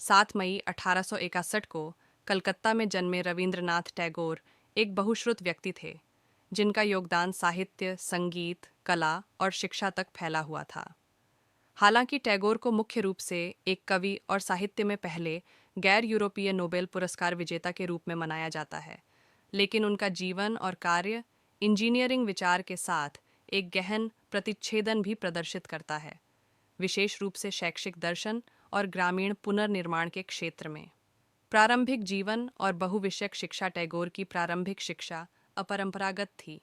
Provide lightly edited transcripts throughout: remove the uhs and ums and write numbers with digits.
7 मई 1861 को कलकत्ता में जन्मे रवींद्रनाथ टैगोर एक बहुश्रुत व्यक्ति थे, जिनका योगदान साहित्य, संगीत, कला और शिक्षा तक फैला हुआ था। हालांकि टैगोर को मुख्य रूप से एक कवि और साहित्य में पहले गैर यूरोपीय नोबेल पुरस्कार विजेता के रूप में मनाया जाता है, लेकिन उनका जीवन और कार्य इंजीनियरिंग विचार के साथ एक गहन प्रतिच्छेदन भी प्रदर्शित करता है, विशेष रूप से शैक्षिक दर्शन और ग्रामीण पुनर्निर्माण के क्षेत्र में। प्रारंभिक जीवन और बहुविषयक शिक्षा। टैगोर की प्रारंभिक शिक्षा अपरंपरागत थी,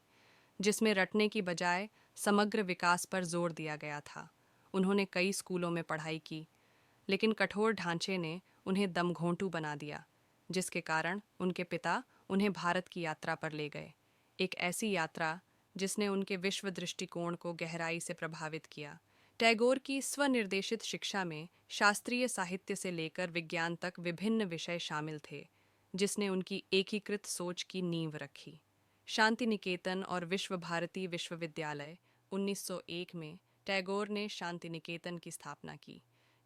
जिसमें रटने की बजाय समग्र विकास पर जोर दिया गया था। उन्होंने कई स्कूलों में पढ़ाई की, लेकिन कठोर ढांचे ने उन्हें दमघोंटू बना दिया, जिसके कारण उनके पिता उन्हें भारत की यात्रा पर ले गए। एक ऐसी यात्रा जिसने उनके विश्व दृष्टिकोण को गहराई से प्रभावित किया। टैगोर की स्वनिर्देशित शिक्षा में शास्त्रीय साहित्य से लेकर विज्ञान तक विभिन्न विषय शामिल थे, जिसने उनकी एकीकृत सोच की नींव रखी। शांति निकेतन और विश्व भारती विश्वविद्यालय 1901 में टैगोर ने शांति निकेतन की स्थापना की,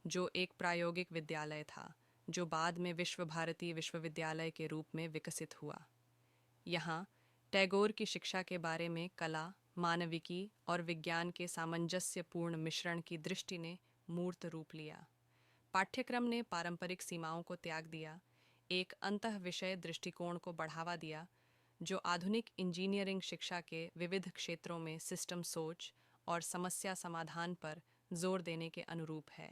जो एक प्रायोगिक विद्यालय था, जो बाद में विश्व भारती विश्वविद्यालय के रूप में विकसित हुआ। यहाँ टैगोर की शिक्षा के बारे में कला, मानविकी और विज्ञान के सामंजस्यपूर्ण मिश्रण की दृष्टि ने मूर्त रूप लिया। पाठ्यक्रम ने पारंपरिक सीमाओं को त्याग दिया, एक अंतः विषय दृष्टिकोण को बढ़ावा दिया, जो आधुनिक इंजीनियरिंग शिक्षा के विविध क्षेत्रों में सिस्टम सोच और समस्या समाधान पर जोर देने के अनुरूप है।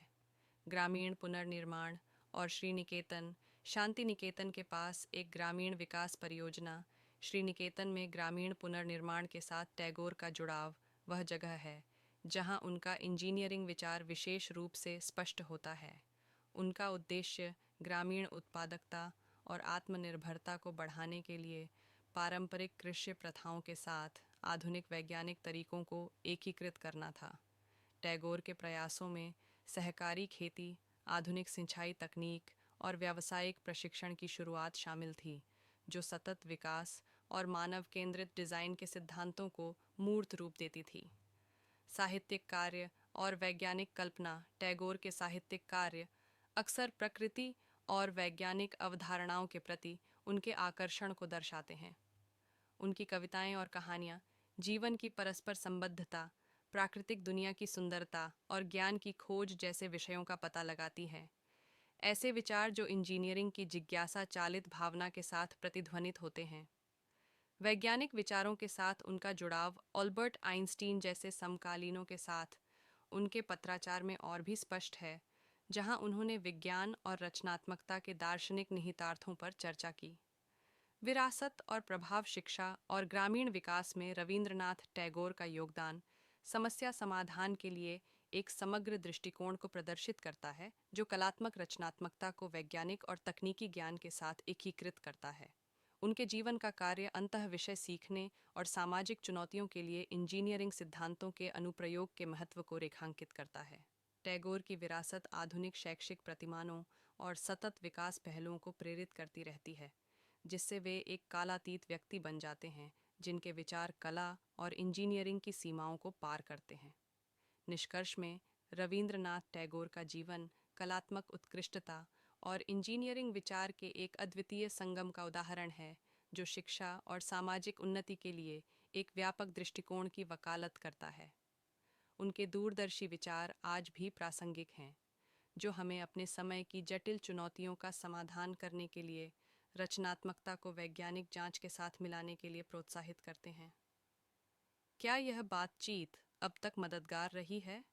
ग्रामीण पुनर्निर्माण और श्री निकेतन। शांति निकेतन के पास एक ग्रामीण विकास परियोजना। श्री निकेतन में ग्रामीण पुनर्निर्माण के साथ टैगोर का जुड़ाव वह जगह है जहां उनका इंजीनियरिंग विचार विशेष रूप से स्पष्ट होता है। उनका उद्देश्य ग्रामीण उत्पादकता और आत्मनिर्भरता को बढ़ाने के लिए पारंपरिक कृषि प्रथाओं के साथ आधुनिक वैज्ञानिक तरीकों को एकीकृत करना था। टैगोर के प्रयासों में सहकारी खेती, आधुनिक सिंचाई तकनीक और व्यावसायिक प्रशिक्षण की शुरुआत शामिल थी, जो सतत विकास और मानव केंद्रित डिज़ाइन के सिद्धांतों को मूर्त रूप देती थी। साहित्यिक कार्य और वैज्ञानिक कल्पना। टैगोर के साहित्यिक कार्य अक्सर प्रकृति और वैज्ञानिक अवधारणाओं के प्रति उनके आकर्षण को दर्शाते हैं। उनकी कविताएं और कहानियां जीवन की परस्पर संबद्धता, प्राकृतिक दुनिया की सुंदरता और ज्ञान की खोज जैसे विषयों का पता लगाती हैं। ऐसे विचार जो इंजीनियरिंग की जिज्ञासा चालित भावना के साथ प्रतिध्वनित होते हैं। वैज्ञानिक विचारों के साथ उनका जुड़ाव अल्बर्ट आइंस्टीन जैसे समकालीनों के साथ उनके पत्राचार में और भी स्पष्ट है, जहां उन्होंने विज्ञान और रचनात्मकता के दार्शनिक निहितार्थों पर चर्चा की। विरासत और प्रभाव। शिक्षा और ग्रामीण विकास में रवींद्रनाथ टैगोर का योगदान समस्या समाधान के लिए एक समग्र दृष्टिकोण को प्रदर्शित करता है, जो कलात्मक रचनात्मकता को वैज्ञानिक और तकनीकी ज्ञान के साथ एकीकृत करता है। उनके जीवन का कार्य अंतः विषय सीखने और सामाजिक चुनौतियों के लिए इंजीनियरिंग सिद्धांतों के अनुप्रयोग के महत्व को रेखांकित करता है। टैगोर की विरासत आधुनिक शैक्षिक प्रतिमानों और सतत विकास पहलुओं को प्रेरित करती रहती है, जिससे वे एक कालातीत व्यक्ति बन जाते हैं, जिनके विचार कला और इंजीनियरिंग की सीमाओं को पार करते हैं। निष्कर्ष में, रवींद्रनाथ टैगोर का जीवन कलात्मक उत्कृष्टता और इंजीनियरिंग विचार के एक अद्वितीय संगम का उदाहरण है, जो शिक्षा और सामाजिक उन्नति के लिए एक व्यापक दृष्टिकोण की वकालत करता है। उनके दूरदर्शी विचार आज भी प्रासंगिक हैं, जो हमें अपने समय की जटिल चुनौतियों का समाधान करने के लिए रचनात्मकता को वैज्ञानिक जांच के साथ मिलाने के लिए प्रोत्साहित करते हैं। क्या यह बातचीत अब तक मददगार रही है?